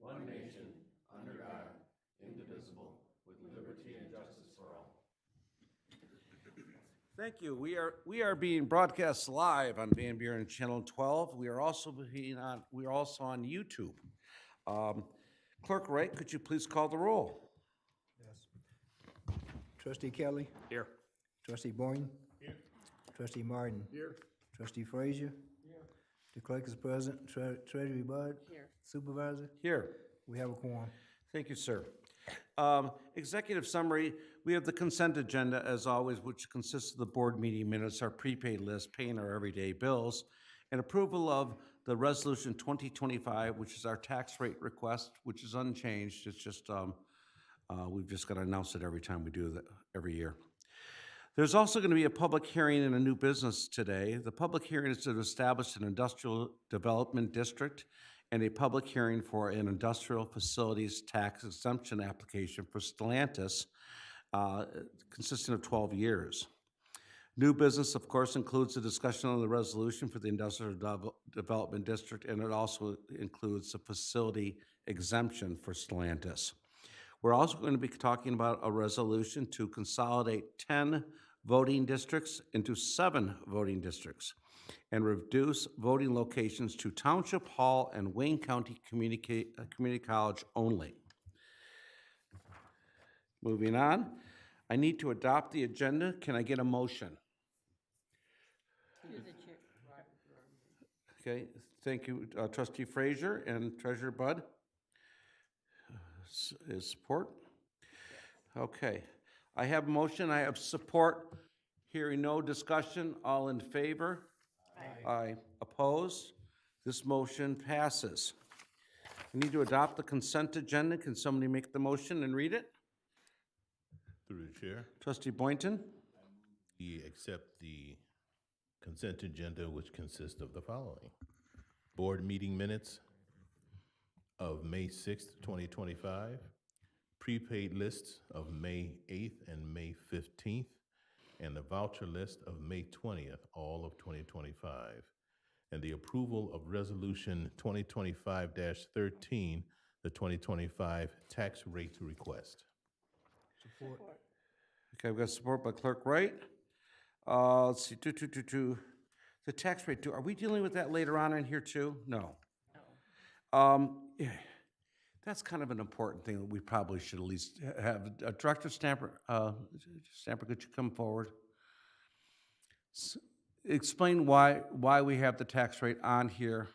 one nation, under God, indivisible, with liberty and justice for all. Thank you. We are being broadcast live on Van Buren Channel 12. We are also on YouTube. Clerk Wright, could you please call the roll? Yes. Trustee Kelly. Here. Trustee Boyne. Here. Trustee Martin. Here. Trustee Frazier. Here. The clerk is present. Treasury Bud. Here. Supervisor. Here. We have a quorum. Thank you, sir. Executive summary, we have the consent agenda as always, which consists of the board meeting minutes, our prepaid list, paying our everyday bills, and approval of the resolution 2025, which is our tax rate request, which is unchanged. It's just, we've just got to announce it every time we do that, every year. There's also going to be a public hearing in a new business today. The public hearing is to establish an industrial development district and a public hearing for an industrial facilities tax exemption application for Stellantis, consisting of 12 years. New business, of course, includes a discussion on the resolution for the industrial development district, and it also includes a facility exemption for Stellantis. We're also going to be talking about a resolution to consolidate 10 voting districts into 7 voting districts and reduce voting locations to Township Hall and Wayne County Community College only. Moving on, I need to adopt the agenda. Can I get a motion? To the chair. Okay, thank you, Trustee Frazier and Treasurer Bud. Is support? Okay, I have motion, I have support. Hearing no discussion, all in favor? Aye. Aye. Opposed? This motion passes. We need to adopt the consent agenda. Can somebody make the motion and read it? Through the chair, Trustee Boynton? we accept the consent agenda, which consists of the following: board meeting minutes of May 6th, 2025, prepaid lists of May 8th and May 15th, and the voucher list of May 20th, all of 2025, and the approval of Resolution 2025-13, the 2025 tax rate request. Support. Okay, I've got support by Clerk Wright. Let's see, the tax rate, are we dealing with that later on in here too? No. Yeah, that's kind of an important thing that we probably should at least have. Director Stamper, could you come forward? Explain why we have the tax rate on here,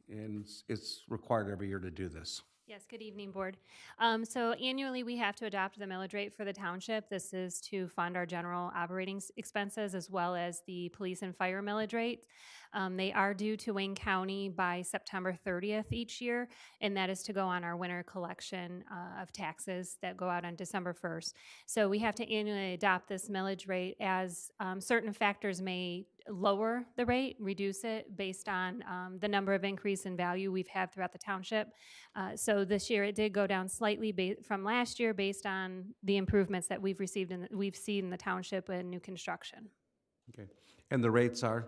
and it's required every year to do this. Yes, good evening, Board. So annually, we have to adopt the millage rate for the township. This is to fund our general operating expenses as well as the police and fire millage rates. They are due to Wayne County by September 30th each year, and that is to go on our winter collection of taxes that go out on December 1st. So we have to annually adopt this millage rate as certain factors may lower the rate, reduce it based on the number of increase in value we've had throughout the township. So this year it did go down slightly from last year based on the improvements that we've received and we've seen in the township and new construction. Okay, and the rates are?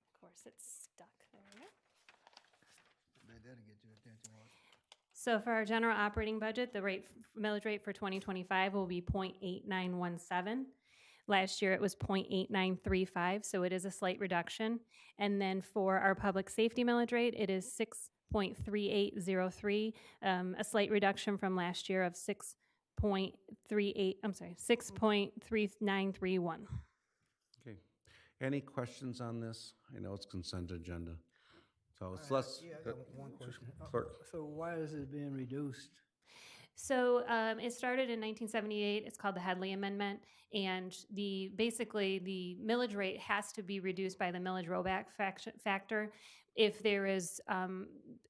Of course, it's stuck there. That'll get your attention. So for our general operating budget, the millage rate for 2025 will be 0.8917. Last year it was 0.8935, so it is a slight reduction. And then for our public safety millage rate, it is 6.3803, a slight reduction from last year of 6.3931. Okay. Any questions on this? I know it's consent agenda. So it's less. Yeah, I got one question. Clerk. So why is it being reduced? So it started in 1978. It's called the Headley Amendment, and basically the millage rate has to be reduced by the millage rollback factor if there is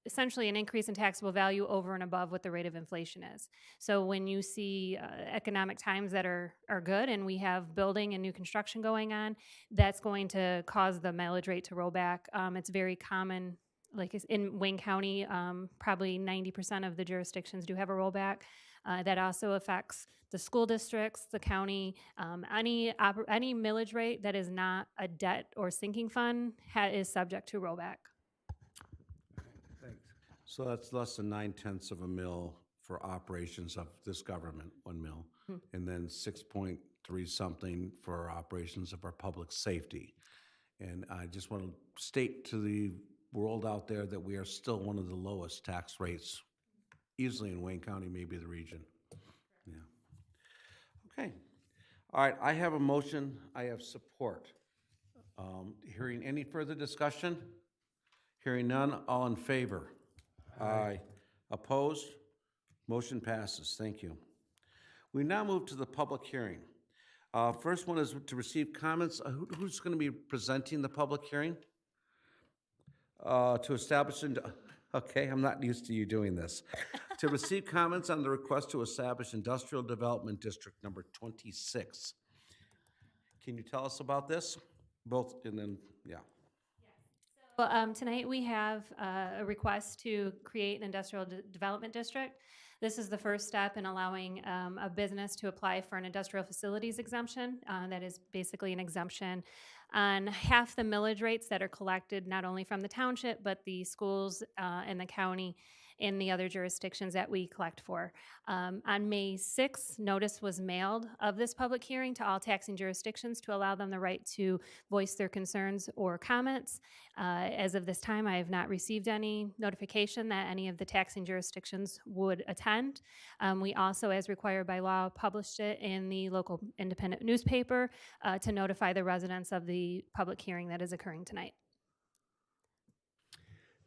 essentially an increase in taxable value over and above what the rate of inflation is. So when you see economic times that are good and we have building and new construction going on, that's going to cause the millage rate to roll back. It's very common. Like in Wayne County, probably 90% of the jurisdictions do have a rollback. That also affects the school districts, the county, any millage rate that is not a debt or sinking fund is subject to rollback. Thanks. So that's less than 9/10 of a mil for operations of this government, 1 mil, and then 6.3 something for operations of our public safety. And I just want to state to the world out there that we are still one of the lowest tax rates, easily in Wayne County, maybe the region. Yeah. Okay. All right, I have a motion, I have support. Hearing any further discussion? Hearing none, all in favor? Aye. Opposed? Motion passes, thank you. We now move to the public hearing. First one is to receive comments. Who's going to be presenting the public hearing? To establish, okay, I'm not used to you doing this. To receive comments on the request to establish Industrial Development District Number 26. Can you tell us about this? Both, and then, yeah. Well, tonight we have a request to create an industrial development district. This is the first step in allowing a business to apply for an industrial facilities exemption. That is basically an exemption on half the millage rates that are collected not only from the township, but the schools and the county and the other jurisdictions that we collect for. On May 6th, notice was mailed of this public hearing to all taxing jurisdictions to allow them the right to voice their concerns or comments. As of this time, I have not received any notification that any of the taxing jurisdictions would attend. We also, as required by law, published it in the local independent newspaper to notify the residents of the public hearing that is occurring tonight.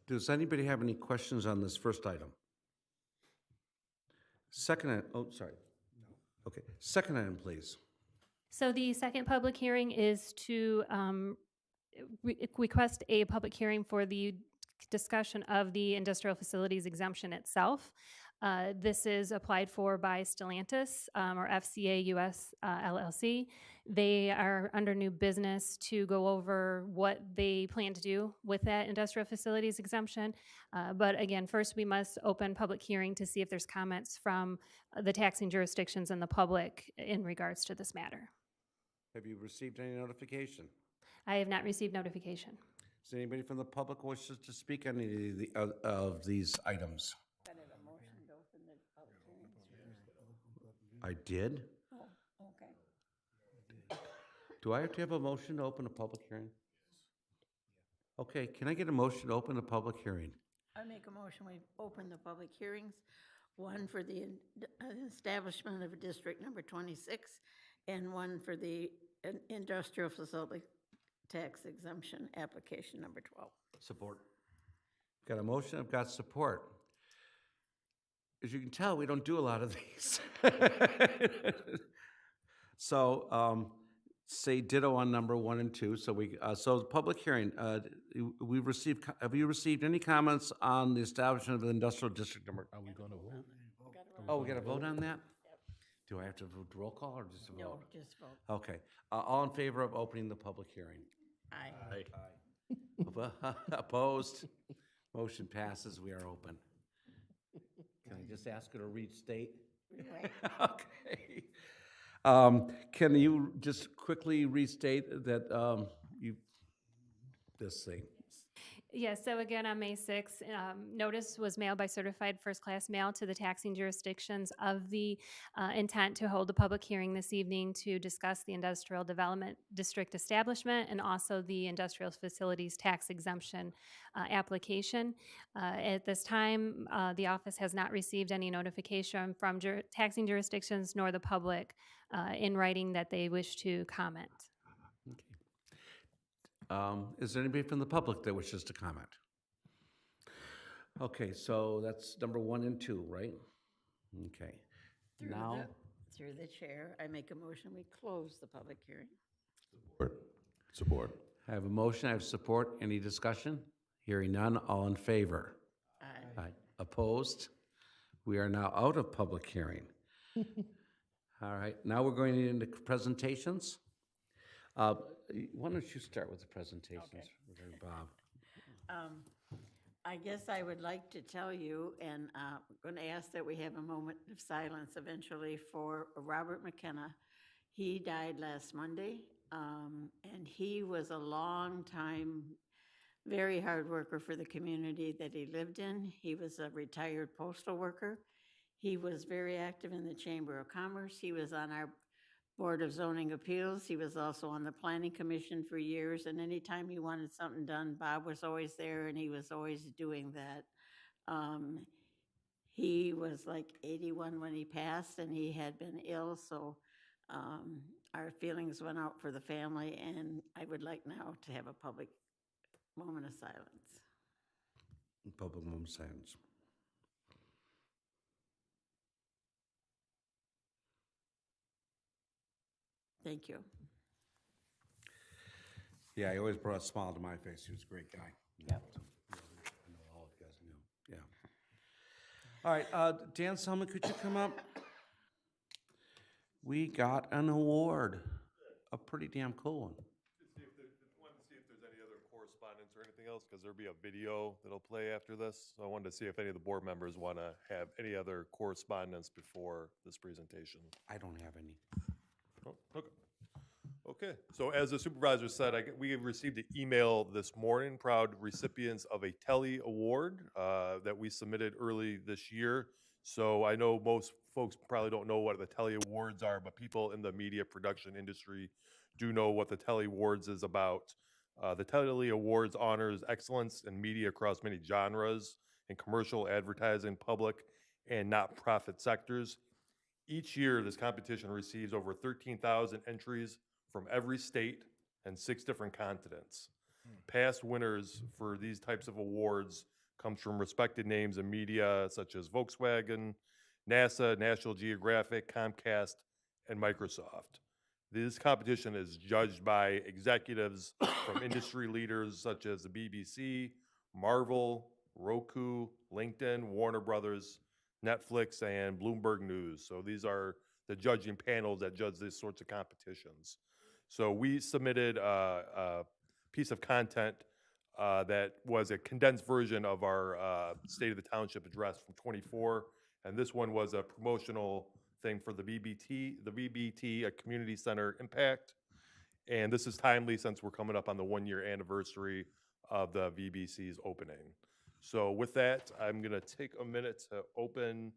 Does anybody have any questions on this first item? Second, oh, sorry. Okay, second item, please. So the second public hearing is to request a public hearing for the discussion of the industrial facilities exemption itself. This is applied for by Stellantis, or FCA US LLC. They are under new business to go over what they plan to do with that industrial facilities exemption. But again, first we must open public hearing to see if there's comments from the taxing jurisdictions and the public in regards to this matter. Have you received any notification? I have not received notification. Is anybody from the public wishes to speak on any of of these items? Got a motion to open the public hearing. I did? Oh, okay. Do I have to have a motion to open a public hearing? Okay, can I get a motion to open a public hearing? I make a motion, we open the public hearings, one for the establishment of District Number 26, and one for the industrial facility tax exemption application number 12. Support. Got a motion, I've got support. As you can tell, we don't do a lot of these. So, say ditto on number 1 and 2. So so the public hearing, have you received any comments on the establishment of the industrial district number? Are we going to vote? Oh, we got to vote on that? Do I have to vote roll call or just a No, vote? just vote. Okay, all in favor of opening the public hearing? Aye. Opposed? Motion passes, we are open. Can I just ask her to restate? Right. Okay. Can you just quickly restate that this thing? Yes, so again, on May 6th, notice was mailed by certified first-class mail to the taxing jurisdictions of the intent to hold a public hearing this evening to discuss the industrial development district establishment and also the industrial facilities tax exemption application. At this time, the office has not received any notification from taxing jurisdictions nor the public in writing that they wish to comment. Is there anybody from the public that wishes to comment? Okay, so that's number 1 and 2, right? Okay. Now, Through the chair, I make a motion, we close the public hearing. Support. I have a motion, I have support. Any discussion? Hearing none, all in favor? Aye. Aye. Opposed? We are now out of public hearing. All right, now we're going into presentations. Why don't you start with the presentations, Bob? I guess I would like to tell you, and I'm going to ask that we have a moment of silence eventually for Robert McKenna. He died last Monday, and he was a long time, very hard worker for the community that he lived in. He was a retired postal worker. He was very active in the Chamber of Commerce. He was on our Board of Zoning Appeals. He was also on the Planning Commission for years, and anytime he wanted something done, Bob was always there, and he was always doing that. Um, he was like 81 when he passed, and he had been ill, so our feelings went out for the family, and I would like now to have a public moment of silence. Public moment of silence. Thank you. Yeah, he always brought a smile to my face. He was a great guy. Yep. I know all of you guys knew. Yeah. All right, Dan Selman, could you come up? We got an award, a pretty damn cool one. Wanted to see if there's any other correspondence or anything else, because there'll be a video that'll play after this. So I wanted to see if any of the board members want to have any other correspondence before this presentation. I don't have any. Oh, okay. Okay, so as the supervisor said, we have received an email this morning, proud recipients of a Telly Award that we submitted early this year. So I know most folks probably don't know what the Telly Awards are, but people in the media production industry do know what the Telly Awards is about. The Telly Awards honors excellence in media across many genres in commercial, advertising, public, and not-profit sectors. Each year, this competition receives over 13,000 entries from every state and 6 different continents. Past winners for these types of awards comes from respected names in media such as Volkswagen, NASA, National Geographic, Comcast, and Microsoft. This competition is judged by executives from industry leaders such as the BBC, Marvel, Roku, LinkedIn, Warner Brothers, Netflix, and Bloomberg News. So these are the judging panels that judge these sorts of competitions. So we submitted a piece of content that was a condensed version of our State of the Township address from '24, and this one was a promotional thing for the VBT, a Community Center Impact. And this is timely since we're coming up on the 1-year anniversary of the VBC's opening. So with that, I'm going to take a minute to open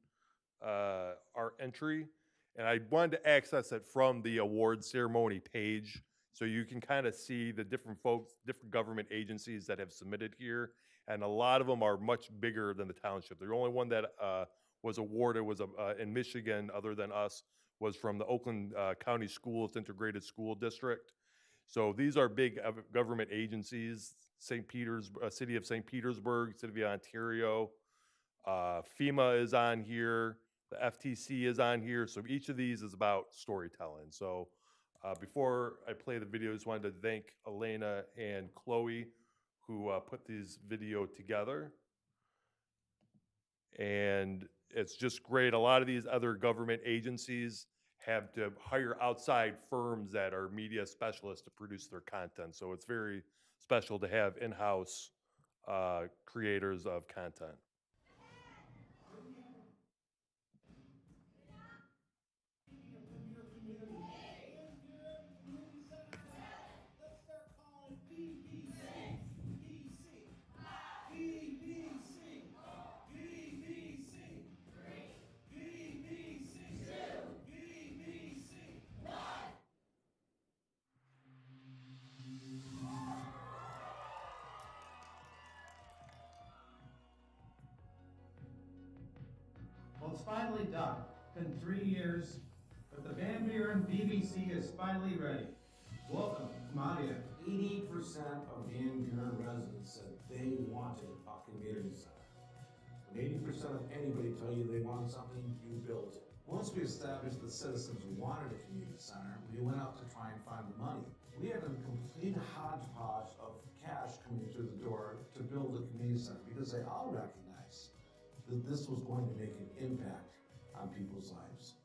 our entry. And I wanted to access it from the award ceremony page so you can kind of see the different folks, different government agencies that have submitted here. And a lot of them are much bigger than the township. The only one that was awarded was in Michigan, other than us, was from the Oakland County Schools Integrated School District. So these are big government agencies: St. Peter's, City of St. Petersburg, City of Ontario, FEMA is on here, the FTC is on here. So each of these is about storytelling. So before I play the video, I just wanted to thank Elena and Chloe who put these video together. And it's just great. A lot of these other government agencies have to hire outside firms that are media specialists to produce their content. So it's very special to have in-house creators of content. Well, it's finally done. Been 3 years, but the Van Buren BBC is finally ready. Welcome, Maria. 80% of Van Buren residents said they wanted a community center. When 80% of anybody tell you they wanted something, you built it. Once we established that citizens wanted a community center, we went out to try and find the money. We had a complete hodgepodge of cash coming through the door to build a community center because they all recognized that this was going to make an impact on people's lives.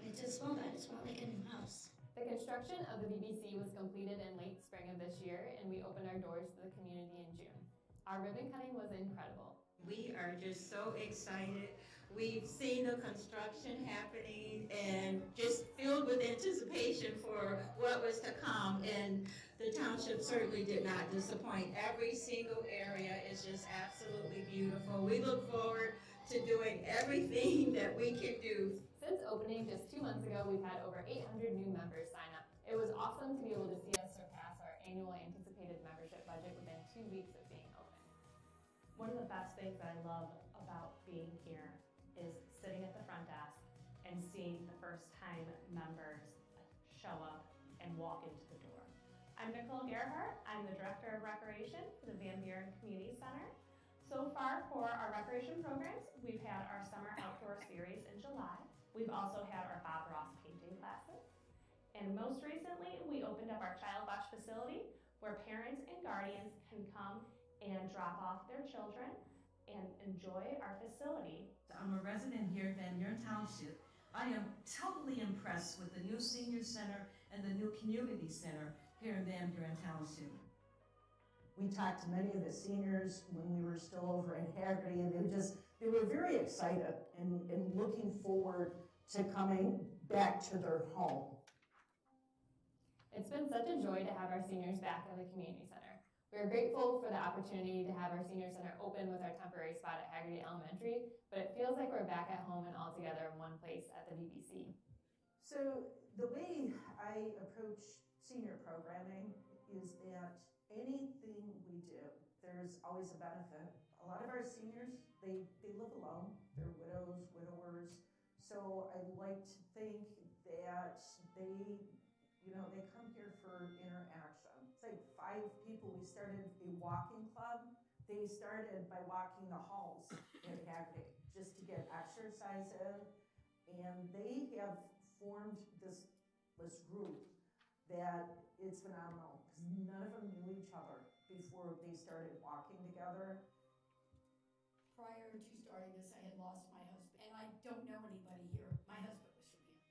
It's a small bed, it's not like a new house. The construction of the BBC was completed in late spring of this year, and we opened our doors to the community in June. Our ribbon cutting was incredible. We are just so excited. We've seen the construction happening and just filled with anticipation for what was to come. And the township certainly did not disappoint. Every single area is just absolutely beautiful. We look forward to doing everything that we can do. Since opening just 2 months ago, we've had over 800 new members sign up. It was awesome to be able to see us surpass our annual anticipated membership budget within 2 weeks of being open. One of the best things I love about being here is sitting at the front desk and seeing the first time members show up and walk into the door. I'm Nicole Gerhardt. I'm the Director of Recreation for the Van Buren Community Center. So far for our recreation programs, we've had our summer outdoor series in July. We've also had our Bob Ross painting classes. And most recently, we opened up our Child Watch facility where parents and guardians can come and drop off their children and enjoy our facility. I'm a resident here at Van Buren Township. I am totally impressed with the new senior center and the new community center here in Van Buren Township. We talked to many of the seniors when we were still over in Haggerty, and they were very excited and looking forward to coming back to their home. It's been such a joy to have our seniors back at the community center. We're grateful for the opportunity to have our senior center open with our temporary spot at Haggerty Elementary, but it feels like we're back at home and all together in one place at the VBC. So the way I approach senior programming is that anything we do, there's always a benefit. A lot of our seniors, they live alone. They're widows, widowers. So I like to think that they come here for interaction. It's like 5 people. We started a walking club. They started by walking the halls at Haggerty just to get exercise in. And they have formed this group that it's phenomenal because none of them knew each other before they started walking together. Prior to starting this, I had lost my husband, and I don't know anybody here. My husband was from here.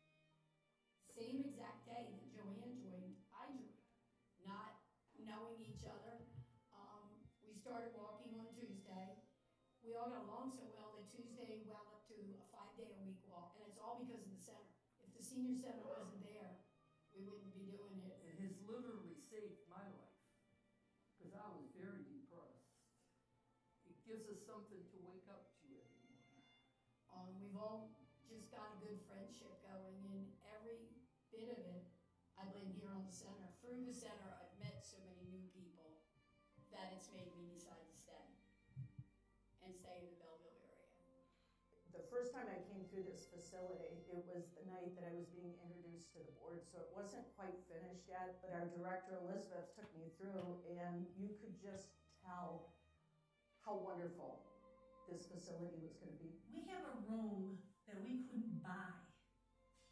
Same exact day that Joanne joined, I joined, not knowing each other. We started walking on Tuesday. We all got along so well that Tuesday wound up to a 5-day-a-week walk, and it's all because of the center. If the senior center wasn't there, we wouldn't be doing it. It has literally saved my life because I was very depressed. It gives us something to wake up to every morning. We've all just got a good friendship going, and every bit of it, I've been here on the center. Through the center, I've met so many new people that it's made me decide to stay and stay in the Belleville area. The first time I came through this facility, it was the night that I was being introduced to the board, so it wasn't quite finished yet, but our director, Elizabeth, took me through, and you could just tell how wonderful this facility was going to be. We have a room that we couldn't buy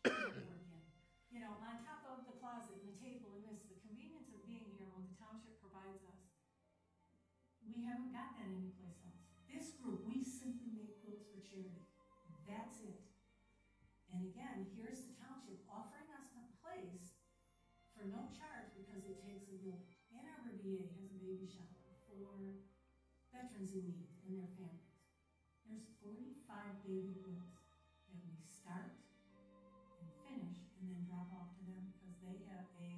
over again. You know, on top of the closet and the table and this, the convenience of being here when the township provides us, we haven't got that anyplace else. This group, we simply make quilts for charity. That's it. And again, here's the township offering us a place for no charge because it takes a village. Ann Arbor VA has a baby shower for veterans in need and their families. There's 45 baby quilts that we start and finish and then drop off to them because they have a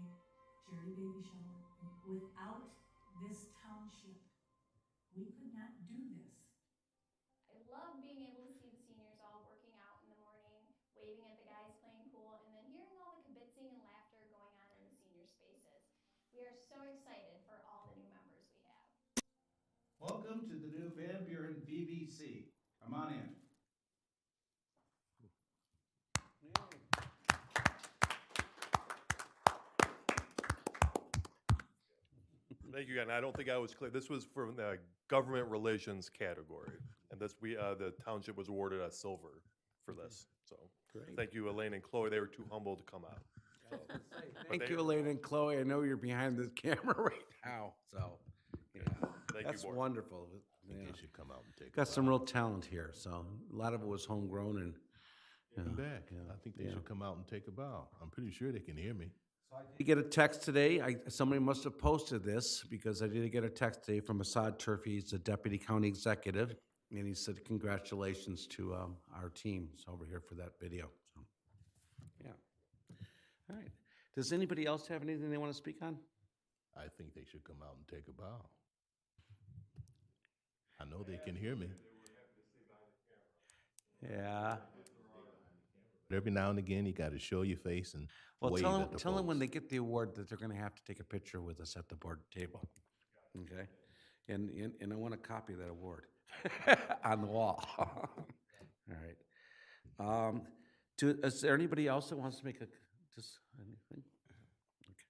charity baby shower. Without this township, we could not do this. I love being able to see the seniors all working out in the morning, waving at the guys playing pool, and then hearing all the kibitzing and laughter going on in the senior spaces. We are so excited for all the new members we have. Welcome to the new Van Buren BBC. Come on in. Thank you again. I don't think I was clear. This was from the government relations category. And this, the township was awarded a silver for this. So Great. thank you, Elaine and Chloe. They were too humble to come out. So, Thank you, Elaine and Chloe. I know you're behind the camera right now, so, yeah. Thank you, That's board. wonderful. I think Yeah. they should come out and take a Got some bow. real talent here, so a lot of it was homegrown and. Come yeah, back. yeah, I think they yeah. should come out and take a bow. I'm pretty sure they can hear me. I get a text today, somebody must have posted this, because I did get a text today from Assad Turfy, he's the deputy county executive, and he said congratulations to our teams over here for that video, so, yeah. All right, does anybody else have anything they want to speak on? I think they should come out and take a bow. I know they can hear me. Yeah. But every now and again, you got to show your face and Well, wave at the tell them when folks. they get the award that they're gonna have to take a picture with us at the board table, okay? And I want a copy of that award on the wall. All right. Is there anybody else that wants to make just anything? Okay.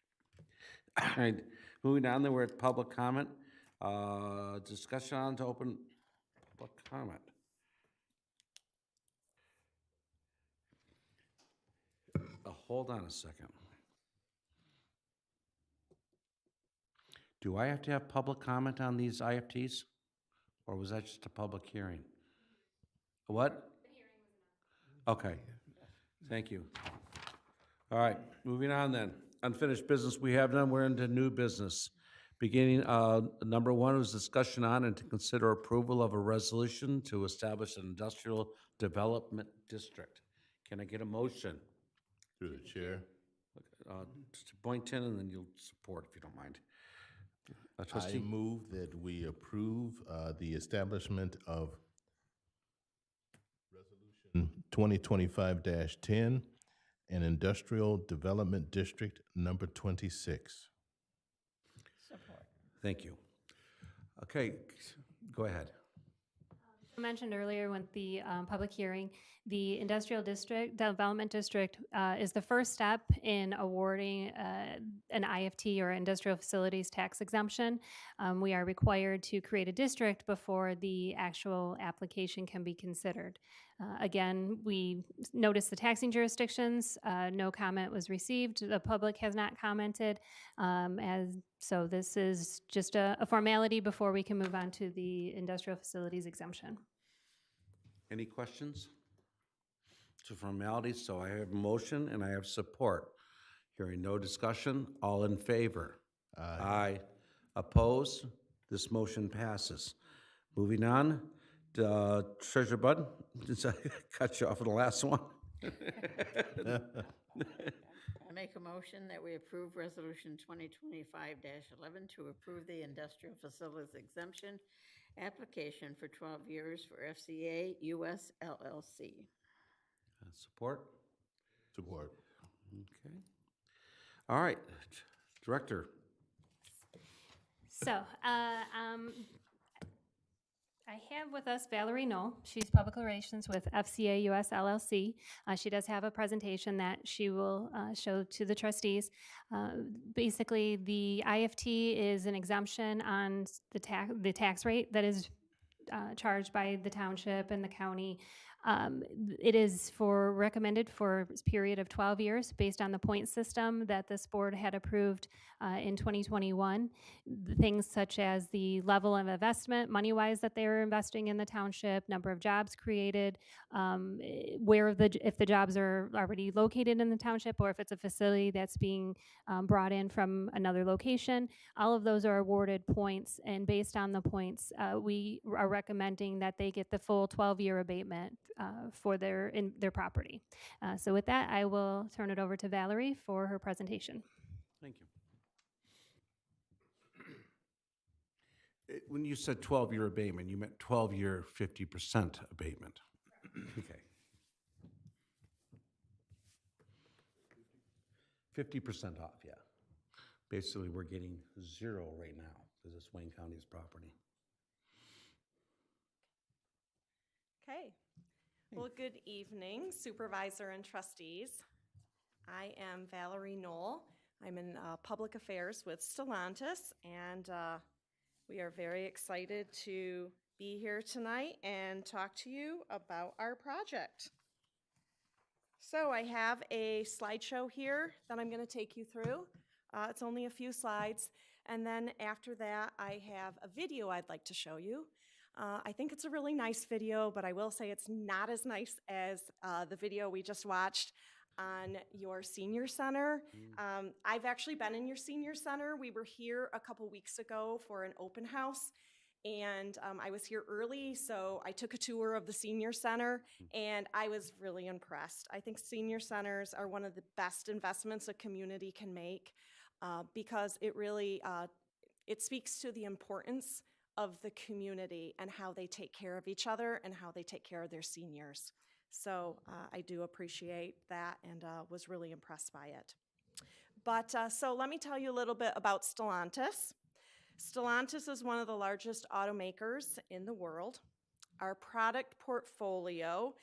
All right, moving on, then we're at public comment. Discussion on to open public comment. Hold on a second. Do I have to have public comment on these IFTs? Or was that just a public hearing? What? Okay, thank you. All right, moving on then. Unfinished business we have none, we're into new business. Beginning, number one was discussion on and to consider approval of a resolution to establish an industrial development district. Can I get a motion? Through the chair. Mr. Boynton, and then you'll support if you don't mind. I Trustee? move that we approve the establishment of Resolution 2025-10, an industrial development district number 26. Support. Thank you. Okay, go ahead. I mentioned earlier with the public hearing, the Industrial District, Development District is the first step in awarding an IFT or Industrial Facilities Tax Exemption. We are required to create a district before the actual application can be considered. Again, we noticed the taxing jurisdictions. No comment was received. The public has not commented. So this is just a formality before we can move on to the Industrial Facilities Exemption. Any questions? It's a formality, so I have a motion and I have support. Hearing no discussion, all in favor? Aye. Opposed? This motion passes. Moving on, Treasurer Bud, since I cut you off on the last one. I make a motion that we approve Resolution 2025-11 to approve the industrial facilities exemption application for 12 years for FCA US LLC. Support? Support. Okay. All right, Director. So, I have with us Valerie Knoll. She's Public Relations with FCA US LLC. She does have a presentation that she will show to the trustees. Basically, the IFT is an exemption on the tax rate that is charged by the township and the county. It is recommended for a period of 12 years based on the point system that this board had approved in 2021. Things such as the level of investment, money-wise, that they were investing in the township, number of jobs created, if the jobs are already located in the township, or if it's a facility that's being brought in from another location. All of those are awarded points, and based on the points, we are recommending that they get the full 12-year abatement for their property. So with that, I will turn it over to Valerie for her presentation. Thank you. When you said 12-year abatement, you meant 12-year 50% abatement. Okay. 50% off, yeah. Basically, we're getting zero right now because it's Wayne County's property. Okay. Well, good evening, Supervisor and Trustees. I am Valerie Knoll. I'm in Public Affairs with Stellantis, and we are very excited to be here tonight and talk to you about our project. So I have a slideshow here that I'm going to take you through. It's only a few slides, and then after that, I have a video I'd like to show you. I think it's a really nice video, but I will say it's not as nice as the video we just watched. on your senior center. I've actually been in your senior center. We were here a couple weeks ago for an open house, and I was here early, so I took a tour of the senior center, and I was really impressed. I think senior centers are one of the best investments a community can make because it really it speaks to the importance of the community and how they take care of each other and how they take care of their seniors. So I do appreciate that and was really impressed by it. But so let me tell you a little bit about Stellantis. Stellantis is one of the largest automakers in the world. Our product portfolio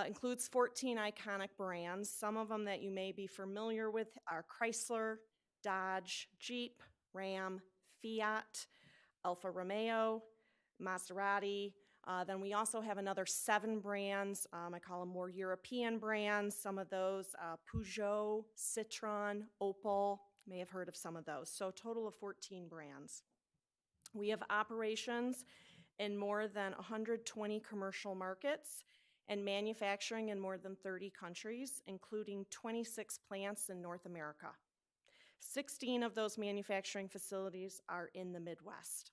includes 14 iconic brands. Some of them that you may be familiar with are Chrysler, Dodge, Jeep, Ram, Fiat, Alfa Romeo, Maserati. Then we also have another 7 brands. I call them more European brands. Some of those, Peugeot, Citroën, Opel, may have heard of some of those. So a total of 14 brands. We have operations in more than 120 commercial markets and manufacturing in more than 30 countries, including 26 plants in North America. 16 of those manufacturing facilities are in the Midwest.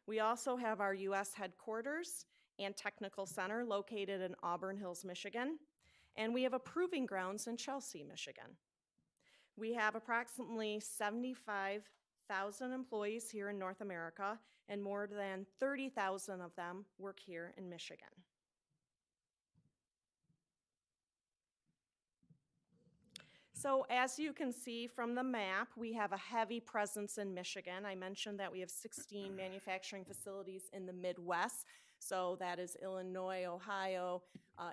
We also have our U.S. headquarters and technical center located in Auburn Hills, Michigan, and we have a proving grounds in Chelsea, Michigan. We have approximately 75,000 employees here in North America, and more than 30,000 of them work here in Michigan. So as you can see from the map, we have a heavy presence in Michigan. I mentioned that we have 16 manufacturing facilities in the Midwest. So that is Illinois, Ohio,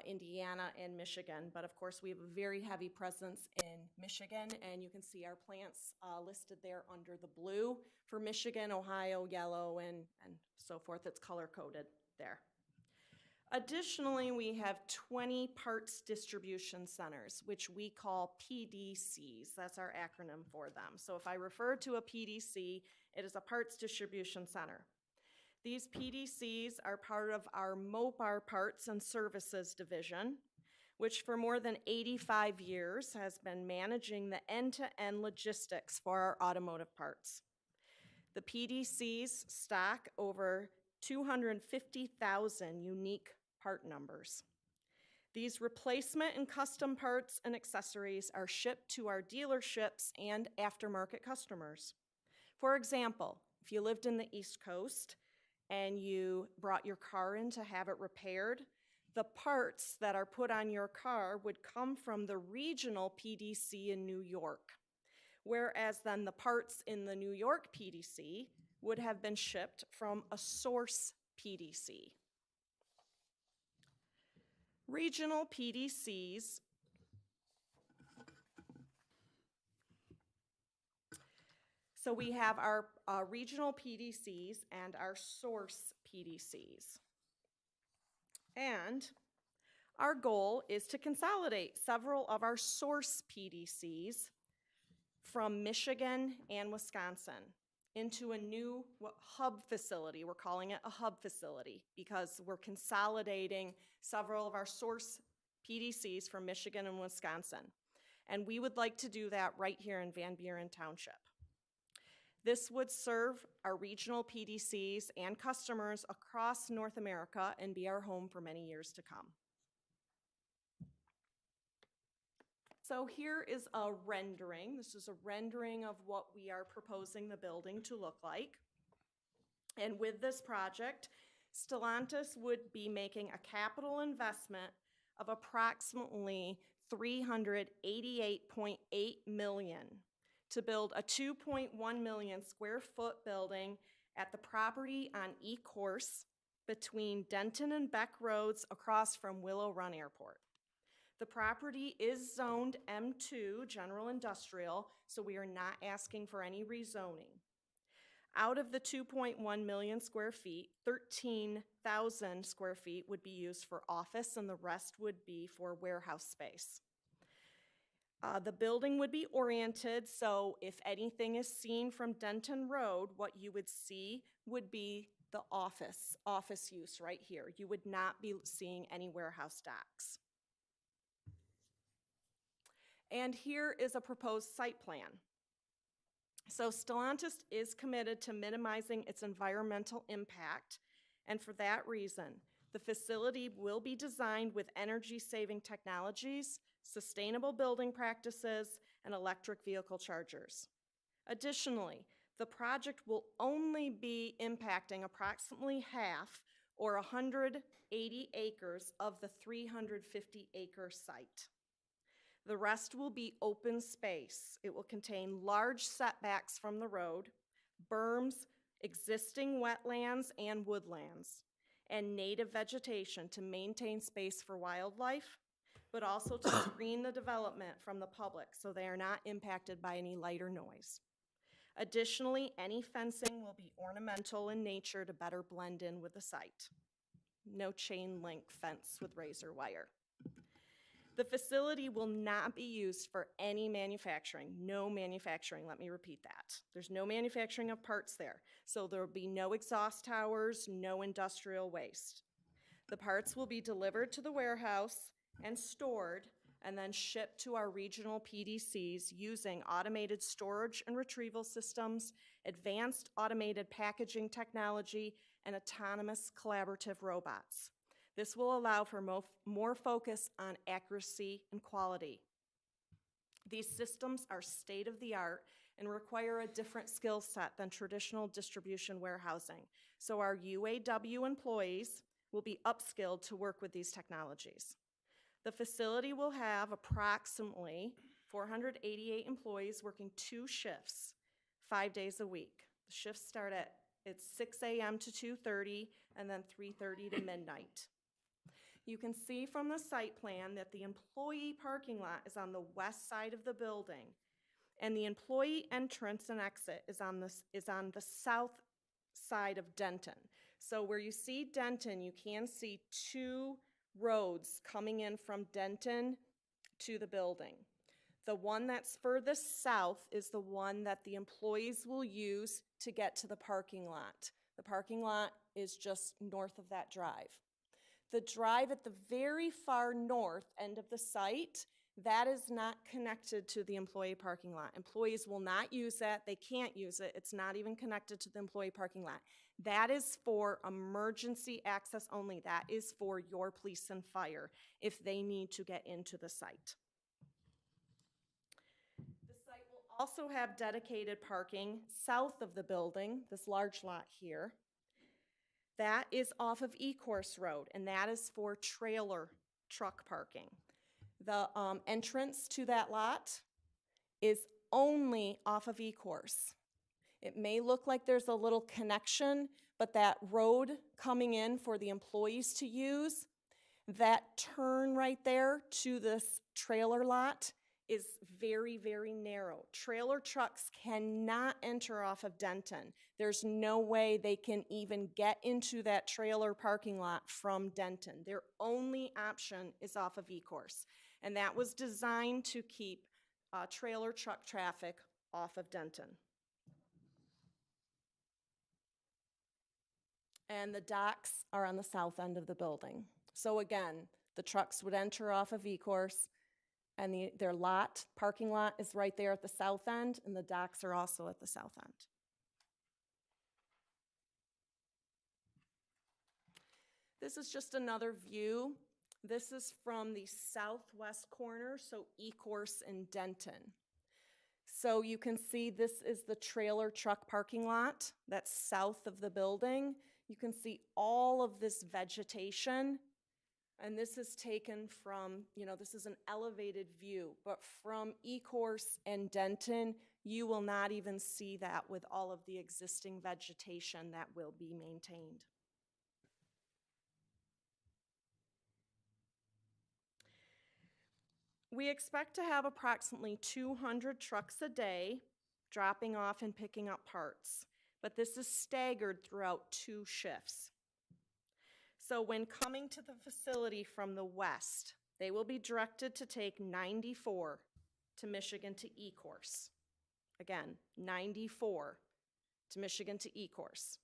Indiana, and Michigan. But of course, we have a very heavy presence in Michigan, and you can see our plants listed there under the blue for Michigan, Ohio, yellow, and so forth. It's color-coded there. Additionally, we have 20 parts distribution centers, which we call PDCs. That's our acronym for them. So if I refer to a PDC, it is a parts distribution center. These PDCs are part of our Mopar Parts and Services division, which for more than 85 years has been managing the end-to-end logistics for our automotive parts. The PDCs stock over 250,000 unique part numbers. These replacement and custom parts and accessories are shipped to our dealerships and aftermarket customers. For example, if you lived in the East Coast and you brought your car in to have it repaired, the parts that are put on your car would come from the regional PDC in New York, whereas then the parts in the New York PDC would have been shipped from a source PDC. Regional PDCs so we have our regional PDCs and our source PDCs. And our goal is to consolidate several of our source PDCs from Michigan and Wisconsin into a new hub facility. We're calling it a hub facility because we're consolidating several of our source PDCs from Michigan and Wisconsin. And we would like to do that right here in Van Buren Township. This would serve our regional PDCs and customers across North America and be our home for many years to come. So here is a rendering. This is a rendering of what we are proposing the building to look like. And with this project, Stellantis would be making a capital investment of approximately $388.8 million to build a 2.1 million square foot building at the property on E-Course between Denton and Beck Roads across from Willow Run Airport. The property is zoned M2, General Industrial, so we are not asking for any rezoning. Out of the 2.1 million square feet, 13,000 square feet would be used for office and the rest would be for warehouse space. The building would be oriented, so if anything is seen from Denton Road, what you would see would be the office use right here. You would not be seeing any warehouse docks. And here is a proposed site plan. So Stellantis is committed to minimizing its environmental impact, and for that reason, the facility will be designed with energy-saving technologies, sustainable building practices, and electric vehicle chargers. Additionally, the project will only be impacting approximately half, or 180 acres of the 350-acre site. The rest will be open space. It will contain large setbacks from the road, berms, existing wetlands and woodlands, and native vegetation to maintain space for wildlife, but also to screen the development from the public so they are not impacted by any light or noise. Additionally, any fencing will be ornamental in nature to better blend in with the site. No chain link fence with razor wire. The facility will not be used for any manufacturing. No manufacturing, let me repeat that. There's no manufacturing of parts there. So there will be no exhaust towers, no industrial waste. The parts will be delivered to the warehouse and stored and then shipped to our regional PDCs using automated storage and retrieval systems, advanced automated packaging technology, and autonomous collaborative robots. This will allow for more focus on accuracy and quality. These systems are state-of-the-art and require a different skill set than traditional distribution warehousing. So our UAW employees will be upskilled to work with these technologies. The facility will have approximately 488 employees working 2 shifts, 5 days a week. The shifts start at 6 a.m. to 2:30 and then 3:30 to midnight. You can see from the site plan that the employee parking lot is on the west side of the building, and the employee entrance and exit is on the south side of Denton. So where you see Denton, you can see 2 roads coming in from Denton to the building. The one that's furthest south is the one that the employees will use to get to the parking lot. The parking lot is just north of that drive. The drive at the very far north end of the site, that is not connected to the employee parking lot. Employees will not use that. They can't use it. It's not even connected to the employee parking lot. That is for emergency access only. That is for your police and fire if they need to get into the site. The site will also have dedicated parking south of the building, this large lot here. That is off of E-Course Road, and that is for trailer truck parking. The entrance to that lot is only off of E-Course. It may look like there's a little connection, but that road coming in for the employees to use, that turn right there to this trailer lot is very, very narrow. Trailer trucks cannot enter off of Denton. There's no way they can even get into that trailer parking lot from Denton. Their only option is off of E-Course, and that was designed to keep trailer truck traffic off of Denton. And the docks are on the south end of the building. So again, the trucks would enter off of E-Course, and their parking lot is right there at the south end, and the docks are also at the south end. This is just another view. This is from the southwest corner, so E-Course and Denton. So you can see this is the trailer truck parking lot that's south of the building. You can see all of this vegetation. And this is taken from, this is an elevated view, but from E-Course and Denton, you will not even see that with all of the existing vegetation that will be maintained. We expect to have approximately 200 trucks a day dropping off and picking up parts, but this is staggered throughout 2 shifts. So when coming to the facility from the west, they will be directed to take 94 to Michigan to E-Course. Again, 94 to Michigan to E-Course.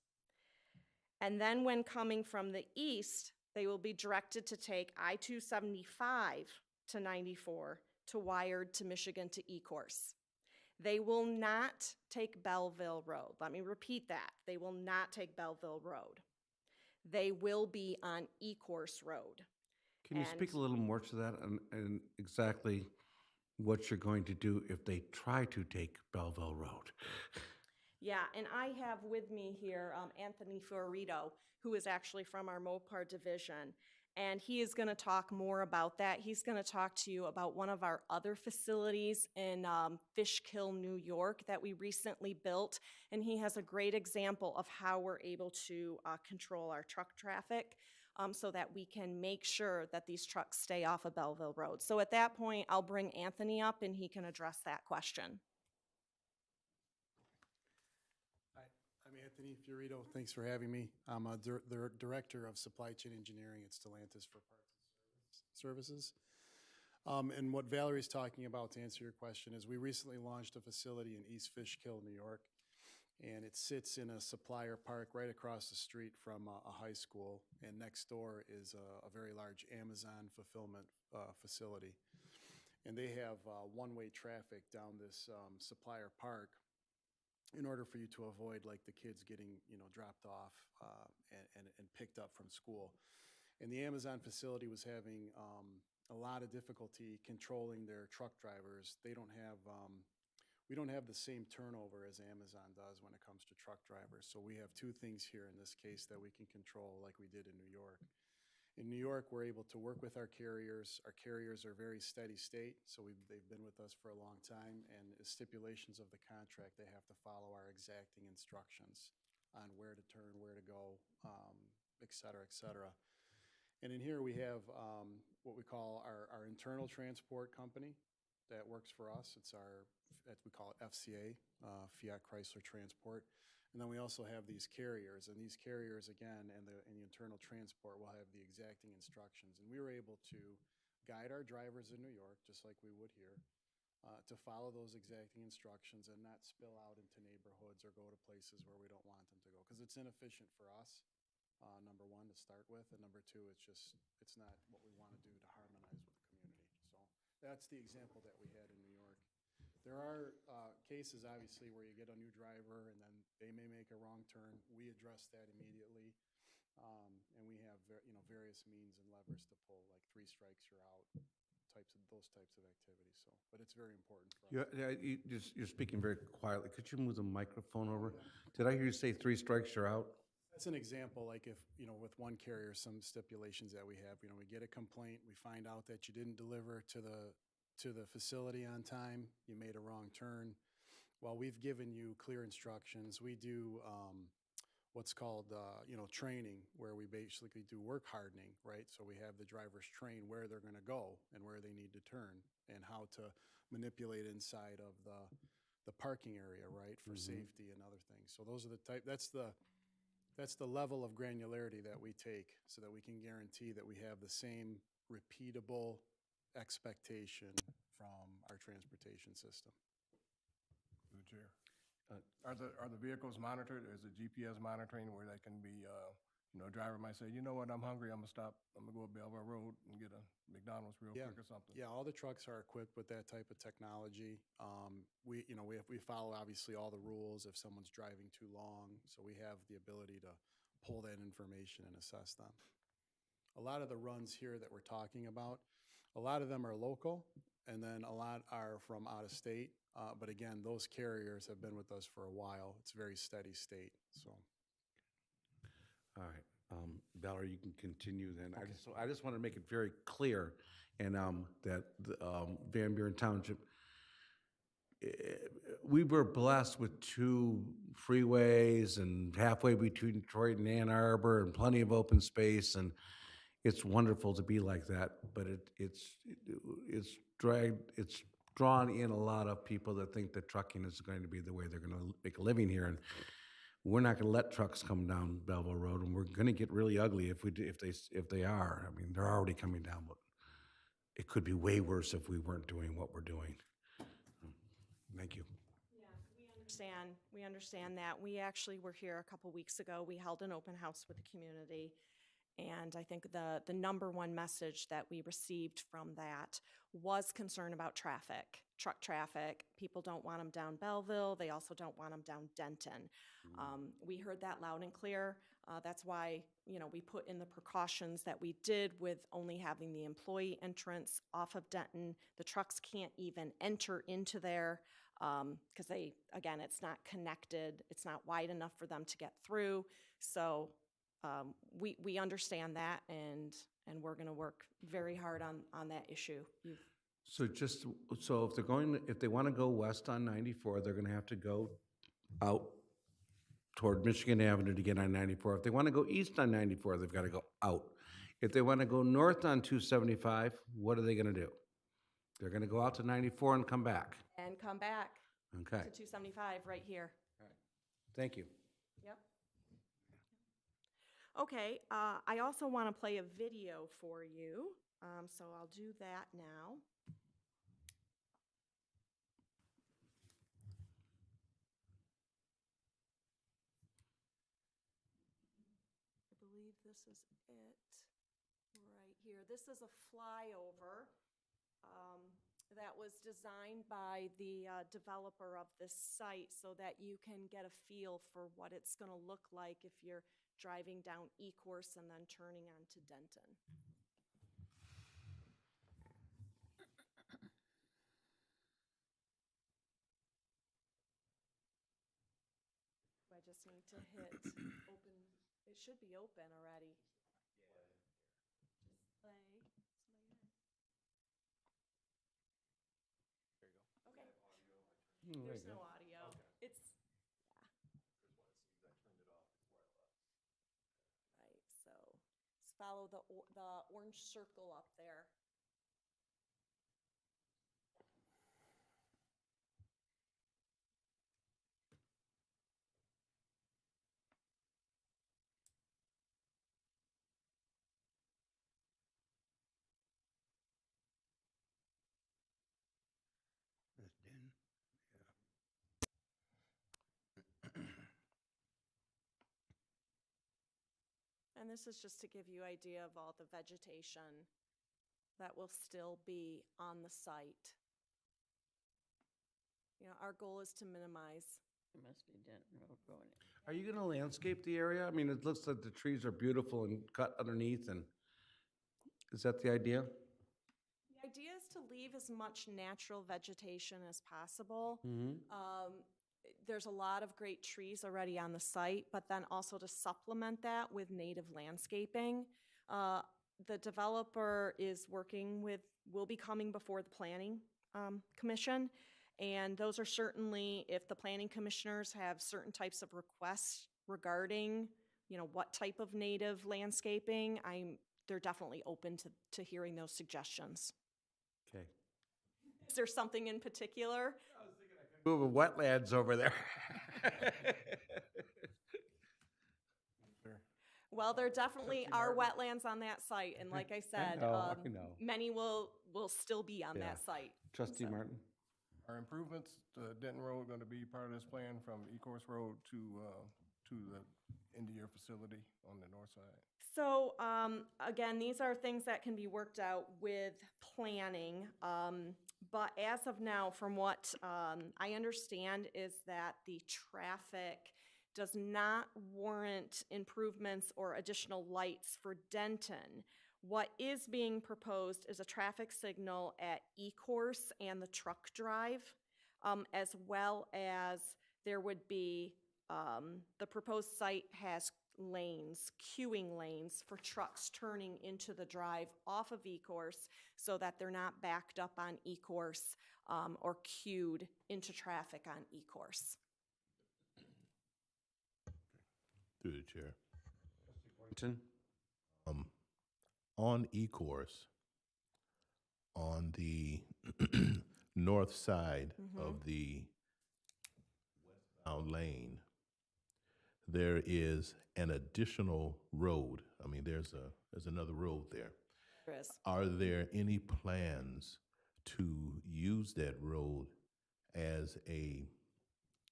And then when coming from the east, they will be directed to take I-275 to 94 to Wired to Michigan to E-Course. They will not take Belleville Road. Let me repeat that. They will not take Belleville Road. They will be on E-Course Road. Can you speak a And- little more to that and exactly what you're going to do if they try to take Belleville Road? Yeah, and I have with me here Anthony Fiorito, who is actually from our Mopar division, and he is going to talk more about that. He's going to talk to you about one of our other facilities in Fishkill, New York, that we recently built, and he has a great example of how we're able to control our truck traffic so that we can make sure that these trucks stay off of Belleville Road. So at that point, I'll bring Anthony up, and he can address that question. Hi, I'm Anthony Fiorito. Thanks for having me. I'm the Director of Supply Chain Engineering at Stellantis for Parts and Services. And what Valerie's talking about, to answer your question, is we recently launched a facility in East Fishkill, New York, and it sits in a supplier park right across the street from a high school, and next door is a very large Amazon fulfillment facility. And they have one-way traffic down this supplier park in order for you to avoid like the kids getting, dropped off and picked up from school. And the Amazon facility was having a lot of difficulty controlling their truck drivers. They don't have, we don't have the same turnover as Amazon does when it comes to truck drivers. So we have two things here in this case that we can control like we did in New York. In New York, we're able to work with our carriers. Our carriers are very steady state, so they've been with us for a long time, and as stipulations of the contract, they have to follow our exacting instructions on where to turn, where to go, et cetera, et cetera. And in here, we have what we call our internal transport company that works for us. It's we call it FCA, Fiat Chrysler Transport. And then we also have these carriers, and these carriers, again, and the internal transport will have the exacting instructions. And we were able to guide our drivers in New York, just like we would here, to follow those exacting instructions and not spill out into neighborhoods or go to places where we don't want them to go. Because it's inefficient for us, number one, to start with, and number two, it's not what we want to do to harmonize with the community. So that's the example that we had in New York. There are cases, obviously, where you get a new driver and then they may make a wrong turn. We address that immediately, and we have various means and levers to pull, like 3 strikes, you're out, those types of activities. So, but it's very important for us. You're speaking very quietly. Could you move the microphone over? Did I hear you say 3 strikes, you're out? That's an example, like if, with one carrier, some stipulations that we have, we get a complaint, we find out that you didn't deliver to the facility on time, you made a wrong turn. Well, we've given you clear instructions. We do what's called, training, where we basically do work hardening, right? So we have the drivers train where they're going to go and where they need to turn and how to manipulate inside of the parking area, right, for safety and other things. So those are that's the level of granularity that we take so that we can guarantee that we have the same repeatable expectation from our transportation system. Through the chair. Are the vehicles monitored? Is it GPS monitoring where they can be, a driver might say, you know what, I'm hungry, I'm gonna stop, I'm gonna go up Belleville Road and get a McDonald's real quick or something? Yeah, all the trucks are equipped with that type of technology. We follow obviously all the rules if someone's driving too long, so we have the ability to pull that information and assess them. A lot of the runs here that we're talking about, a lot of them are local, and then a lot are from out of state. But again, those carriers have been with us for a while. It's very steady state, so. All right, Valerie, you can continue then. I just want to make it very clear, and that Van Buren Township, we were blessed with 2 freeways and halfway between Detroit and Ann Arbor and plenty of open space, and it's wonderful to be like that. But it's drawn in a lot of people that think that trucking is going to be the way they're going to make a living here, and we're not going to let trucks come down Belleville Road, and we're going to get really ugly if they are. I mean, they're already coming down, but it could be way worse if we weren't doing what we're doing. Thank you. Yeah, we understand that. We actually were here a couple weeks ago. We held an open house with the community, And I think the number one message that we received from that was concern about traffic, truck traffic. People don't want them down Belleville. They also don't want them down Denton. We heard that loud and clear. That's why, we put in the precautions that we did with only having the employee entrance off of Denton. The trucks can't even enter into there because again, it's not connected. It's not wide enough for them to get through. So we understand that, and we're going to work very hard on that issue. So if they want to go west on 94, they're going to have to go out toward Michigan Avenue to get on 94. If they want to go east on 94, they've got to go out. If they want to go north on 275, what are they going to do? They're going to go out to 94 and come back. And come back Okay. to 275 right here. Thank you. Yep. Okay, I also want to play a video for you, so I'll do that now. I believe this is it right here. This is a flyover that was designed by the developer of this site so that you can get a feel for what it's going to look like if you're driving down E-Course and then turning onto Denton. I just need to hit open. It should be open already. Just play. Okay. There's no audio. It's, right, so just follow the orange circle up there. That's Den. And this is just to give you idea of all the vegetation that will still be on the site. Our goal is to minimize. It must be Denton Road going in. Are you going to landscape the area? I mean, it looks like the trees are beautiful and cut underneath, and is that the idea? The idea is to leave as much natural vegetation as possible. There's a lot of great trees already on the site, but then also to supplement that with native landscaping. The developer will be coming before the Planning Commission. And those are certainly, if the planning commissioners have certain types of requests regarding, what type of native landscaping, they're definitely open to hearing those suggestions. Okay. Is there something in particular? Move wetlands over there. Well, there definitely are wetlands on that site, and like I said, I know. many will still be on that site. Trustee Martin? Are improvements to Denton Road going to be part of this plan from E-Course Road to the end of your facility on the north side? So, again, these are things that can be worked out with planning. But as of now, from what I understand, is that the traffic does not warrant improvements or additional lights for Denton. What is being proposed is a traffic signal at E-Course and the truck drive, as well as there would be, the proposed site has lanes, queuing lanes for trucks turning into the drive off of E-Course so that they're not backed up on E-Course or queued into traffic on E-Course. Through the chair. Boynton? On E-Course, on the north side of the westbound lane, there is an additional road. I mean, there's another road there. There is. Are there any plans to use that road as a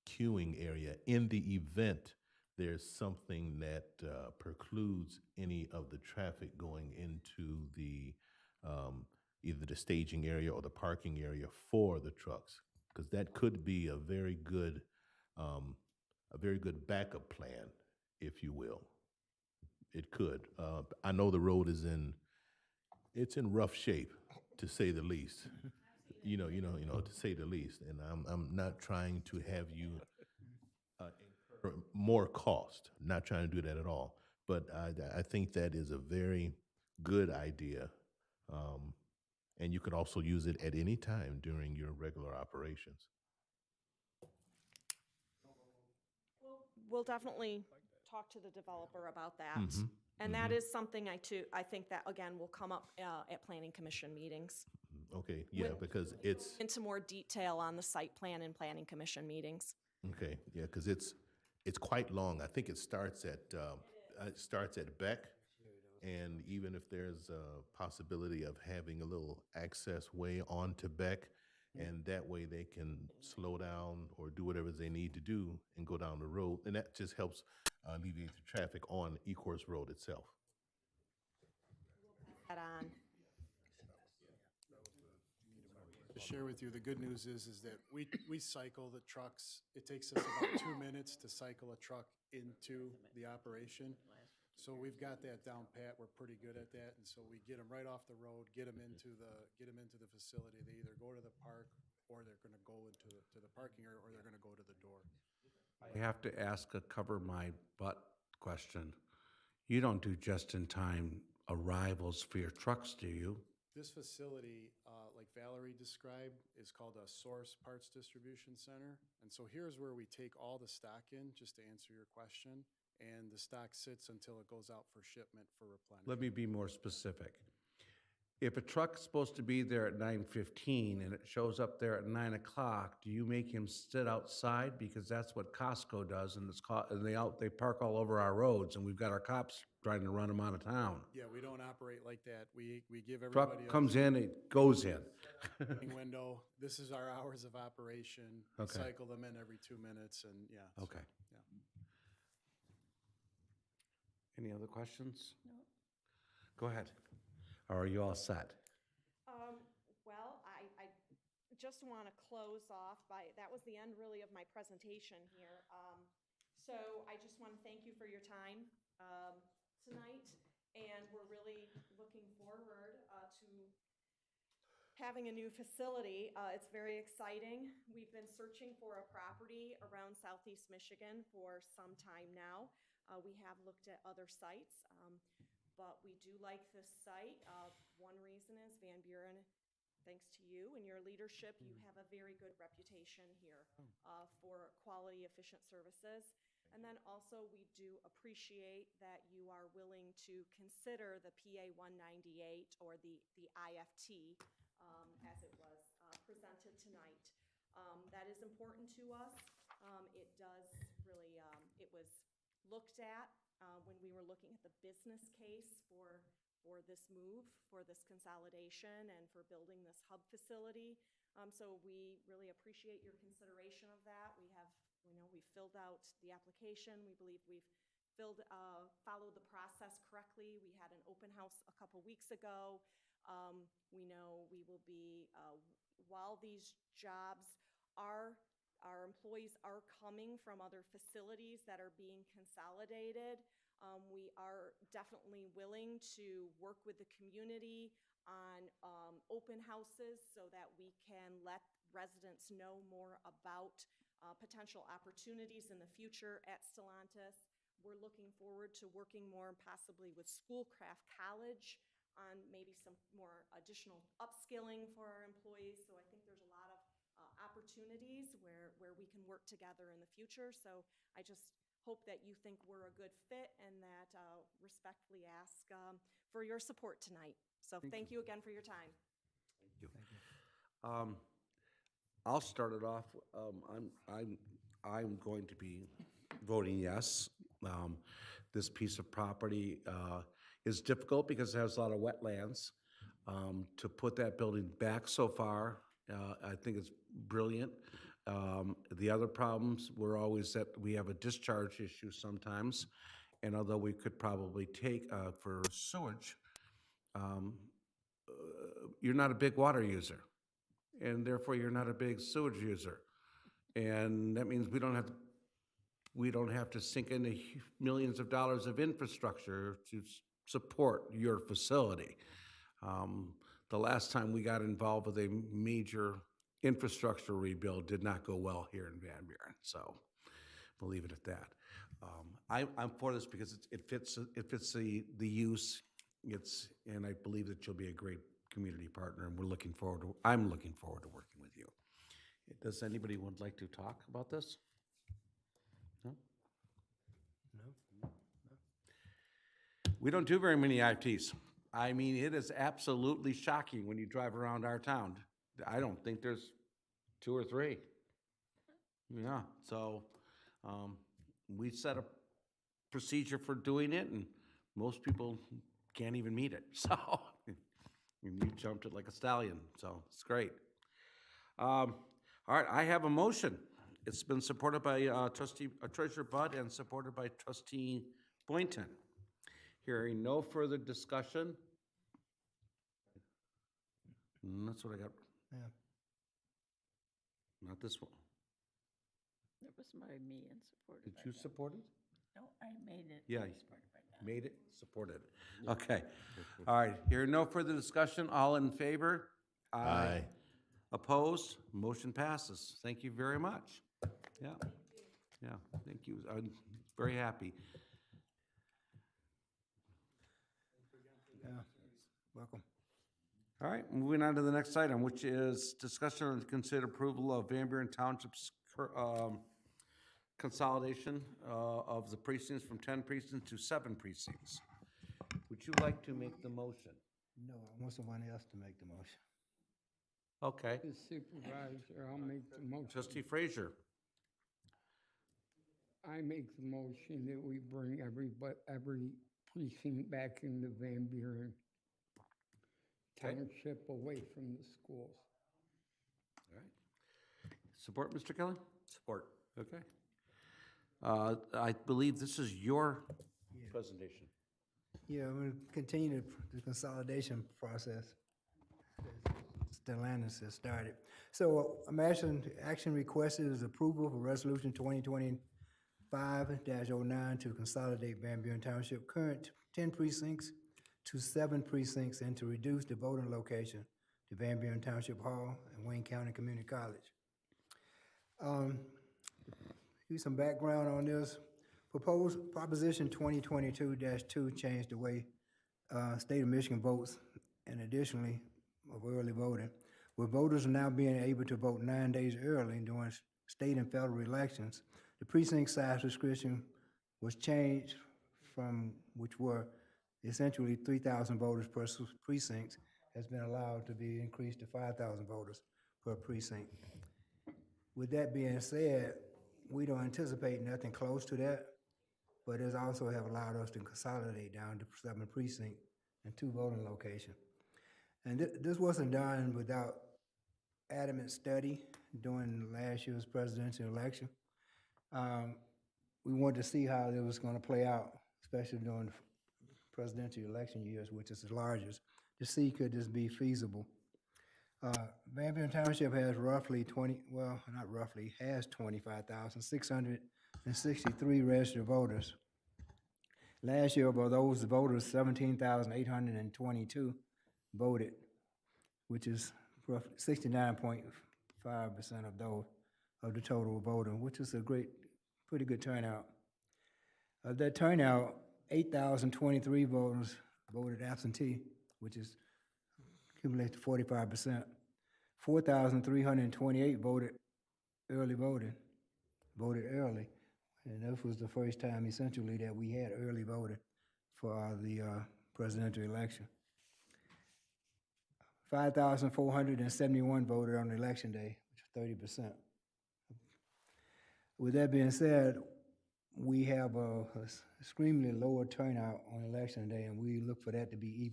queuing area in the event there's something that precludes any of the traffic going into the either the staging area or the parking area for the trucks, because that could be a very good backup plan, if you will. It could. I know the road it's in rough shape, to say the least. To say the least. And I'm not trying to have you incur more cost. Not trying to do that at all. But I think that is a very good idea. And you could also use it at any time during your regular operations. We'll definitely talk to the developer about that. Mhm, And that mhm. is something I think that, again, will come up at planning commission meetings. Okay, yeah, because it's, Into more detail on the site plan and planning commission meetings. okay, yeah, because it's quite long. I think it starts at Beck, and even if there's a possibility of having a little access way onto Beck, and that way they can slow down or do whatever they need to do and go down the road, and that just helps alleviate the traffic on Ecorse Road itself. Head on. To share with you, the good news is that we cycle the trucks. It takes us about 2 minutes to cycle a truck into the operation. So we've got that down pat. We're pretty good at that. And so we get them right off the road, get them into the facility. They either go to the park or they're going to go to the parking area or they're going to go to the door. I have to ask a cover my butt question. You don't do just-in-time arrivals for your trucks, do you? This facility, like Valerie described, is called a source parts distribution center. And so here's where we take all the stock in, just to answer your question, and the stock sits until it goes out for shipment for replenishment. Let me be more specific. If a truck's supposed to be there at 9:15 and it shows up there at 9 o'clock, do you make him sit outside? Because that's what Costco does, and they park all over our roads, and we've got our cops trying to run them out of town. Yeah, we don't operate like that. We give everybody Truck a comes in, it goes in. window. This is our hours of operation. We Okay. cycle them in every 2 minutes, and yeah. so, Okay. yeah. Any other questions? No. Go ahead. Or are you all set? Well, I just want to close off that was the end really of my presentation here. So I just want to thank you for your time tonight, and we're really looking forward to having a new facility. It's very exciting. We've been searching for a property around Southeast Michigan for some time now. We have looked at other sites, but we do like this site. One reason is Van Buren, thanks to you and your leadership, you have a very good reputation here for quality, efficient services. And then also we do appreciate that you are willing to consider the PA 198 or the IFT as it was presented tonight. That is important to us. It does really, it was looked at when we were looking at the business case for this move, for this consolidation, and for building this hub facility. So we really appreciate your consideration of that. We filled out the application. We believe we've followed the process correctly. We had an open house a couple weeks ago. We know we will be, while these jobs our employees are coming from other facilities that are being consolidated. We are definitely willing to work with the community on open houses so that we can let residents know more about potential opportunities in the future at Stellantis. We're looking forward to working more possibly with Schoolcraft College on maybe some more additional upskilling for our employees. So I think there's a lot of opportunities where we can work together in the future. So I just hope that you think we're a good fit and that respectfully ask for your support tonight. So thank you again for your time. Thank you. I'll start it off. I'm going to be voting yes. This piece of property is difficult because it has a lot of wetlands. To put that building back so far, I think it's brilliant. The other problems were always that we have a discharge issue sometimes, and although we could probably take, for sewage, um, you're not a big water user, and therefore you're not a big sewage user. And that means we don't have to sink into millions of dollars of infrastructure to support your facility. The last time we got involved with a major infrastructure rebuild did not go well here in Van Buren, so we'll leave it at that. I'm for this because it fits the use. And I believe that you'll be a great community partner, and I'm looking forward to working with you. Does anybody would like to talk about this? No? No? We don't do very many IPs. I mean, it is absolutely shocking when you drive around our town. I don't think there's 2 or 3. Yeah, so we set a procedure for doing it, and most people can't even meet it. So and you jumped it like a stallion, so it's great. All right, I have a motion. It's been supported by Treasurer Budd and supported by Trustee Boynton. Hearing no further discussion. That's what I got. Yeah. Not this one. It was by me and supported Did by you them. support it? No, I made it. Yeah, and you supported by them. made it, supported it. Okay. All right, hearing no further discussion, all in favor? Aye. Opposed? Motion passes. Thank you very much. Yeah. Yeah, thank you. I'm very happy. Yeah. Welcome. All right, moving on to the next item, which is discussion and consider approval of Van Buren Township's consolidation of the precincts from 10 precincts to 7 precincts. Would you like to make the motion? No, I want someone else to make the motion. Okay. The supervisor, I'll make the motion. Trustee Frazier. I make the motion that we bring every precinct back into Van Buren Okay. Township away from the schools. All right. Support, Mr. Kelly? Support. Okay. I believe this is your presentation. Yeah, we're going to continue the consolidation process. Stellantis has started. So action requested is approval for resolution 2025-09 to consolidate Van Buren Township current 10 precincts to 7 precincts and to reduce the voting location to Van Buren Township Hall and Wayne County Community College. Give some background on this. Proposed Proposition 2022-2 changed the way state of Michigan votes, and additionally of early voting, with voters now being able to vote 9 days early during state and federal elections. The precinct size restriction was changed from, which were essentially 3,000 voters per precinct, has been allowed to be increased to 5,000 voters per precinct. With that being said, we don't anticipate nothing close to that, but it also have allowed us to consolidate down to 7 precincts and 2 voting locations. And this wasn't done without adamant study during last year's presidential election. We wanted to see how it was going to play out, especially during the presidential election years, which is the largest, to see could this be feasible. Van Buren Township has has 25,663 registered voters. Last year, of those voters, 17,822 voted, which is roughly 69.5% of the total voting, which is a pretty good turnout. Of that turnout, 8,023 voters voted absentee, which is accumulated to 45%. 4,328 voted early. And this was the first time essentially that we had early voting for the presidential election. 5,471 voted on election day, which is 30%. With that being said, we have a extremely lower turnout on election day, and we look for that to be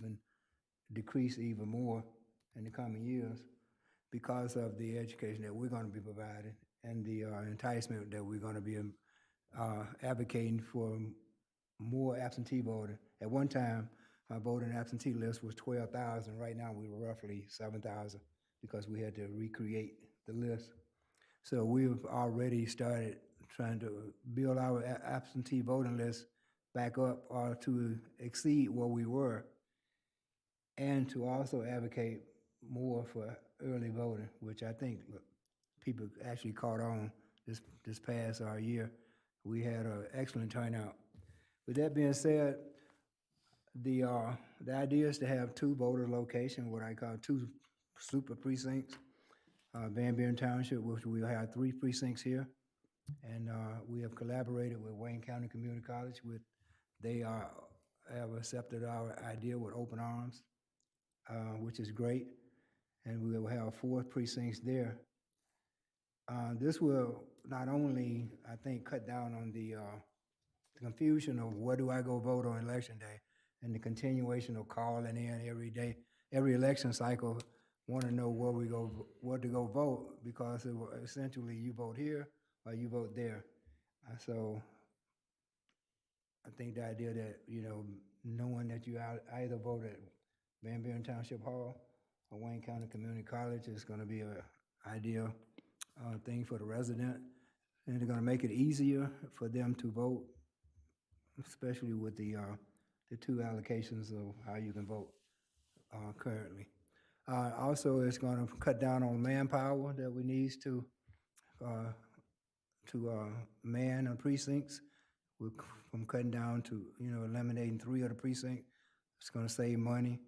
decrease even more in the coming years because of the education that we're going to be providing and the enticement that we're gonna be advocating for more absentee voting. At one time, our voting absentee list was 12,000. Right now, we were roughly 7,000 because we had to recreate the list. So we've already started trying to build our absentee voting list back up or to exceed where we were, and to also advocate more for early voting, which I think people actually caught on this past year. We had an excellent turnout. With that being said, the idea is to have 2 voter locations, what I call 2 super precincts. Van Buren Township, which we have 3 precincts here, and we have collaborated with Wayne County Community College. They have accepted our idea with open arms, which is great, and we will have 4 precincts there. This will not only, I think, cut down on the confusion of where do I go vote on election day, and the continuation of calling in every day, every election cycle, want to know where to go vote, because essentially you vote here or you vote there. So I think the idea that, knowing that you either vote at Van Buren Township Hall or Wayne County Community College is going to be an ideal thing for the resident, and they're going to make it easier for them to vote, especially with the 2 allocations of how you can vote currently. Also, it's going to cut down on manpower that we need to man the precincts. We're from cutting down to eliminating 3 of the precincts. It's going to save money,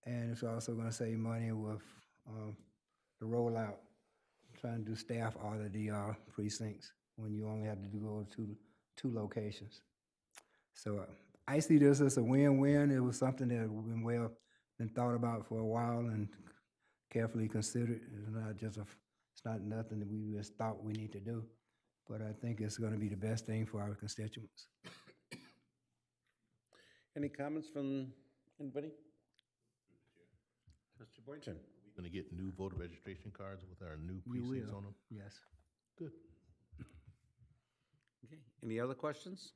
and it's also going to save money with the rollout, trying to staff all of the precincts when you only have to go to 2 locations. So I see this as a win-win. It was something that we've been thought about for a while and carefully considered. It's not nothing that we just thought we need to do, but I think it's going to be the best thing for our constituents. Any comments from anybody? Trustee Boynton? Going to get new voter registration cards with our new You precincts will, on them? yes. Good. Okay, any other questions?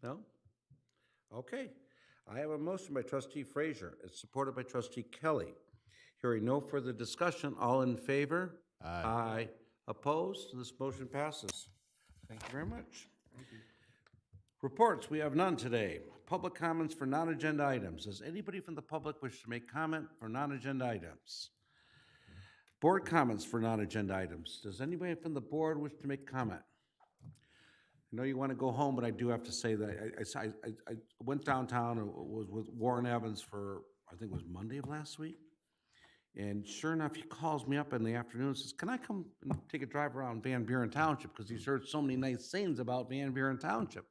No? Okay. I have a motion by trustee Frazier. It's supported by trustee Kelly. Hearing no further discussion, all in favor? Aye. Aye. Opposed? This motion passes. Thank you very much. Reports, we have none today. Public comments for non-agenda items. Does anybody from the public wish to make comment for non-agenda items? Board comments for non-agenda items. Does anybody from the board wish to make comment? I know you want to go home, but I do have to say that I went downtown and was with Warren Evans for, I think it was Monday of last week. And sure enough, he calls me up in the afternoon and says, can I come and take a drive around Van Buren Township? Because he's heard so many nice things about Van Buren Township.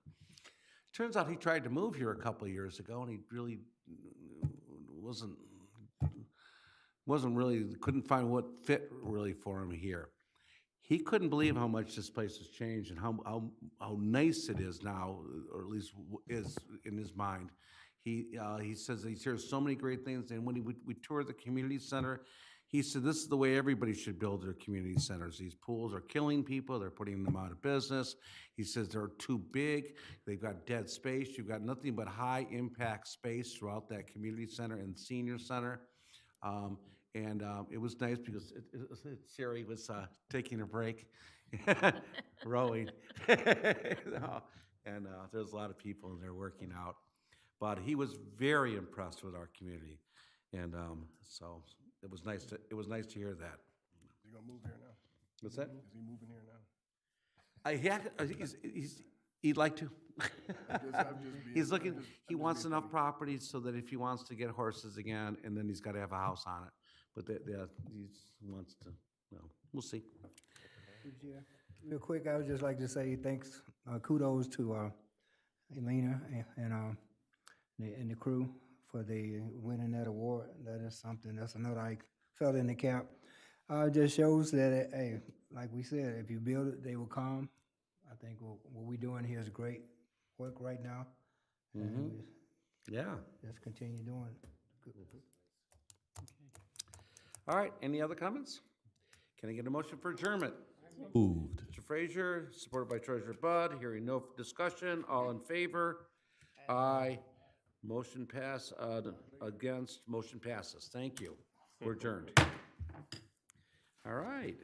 Turns out he tried to move here a couple of years ago, and he really couldn't find what fit really for him here. He couldn't believe how much this place has changed and how nice it is now, or at least is in his mind. He says he's heard so many great things, and when we toured the community center, he said this is the way everybody should build their community centers. These pools are killing people. They're putting them out of business. He says they're too big. They've got dead space. You've got nothing but high impact space throughout that community center and senior center. It was nice because Siri was taking a break, rowing. And there's a lot of people in there working out. But he was very impressed with our community. And so it was nice to hear that. Is he gonna move here now? What's that? Is he moving here now? He'd like to. I'm just He's looking, I'm he just wants being enough funny. property so that if he wants to get horses again, and then he's got to have a house on it. But he wants to, well, we'll see. Real quick, I would just like to say thanks, kudos to Elena and the crew for the winning that award. That is something, that's another I felt in the cap. It just shows that, hey, like we said, if you build it, they will come. I think what we're doing here is great work right now. And Yeah. just continue doing it. Good. All right, any other comments? Can I get a motion for adjournment? Moved. Mr. Frazier, supported by Treasurer Bud. Hearing no discussion, all in favor? Aye. Motion pass, against, motion passes. Thank you. We're adjourned. All right.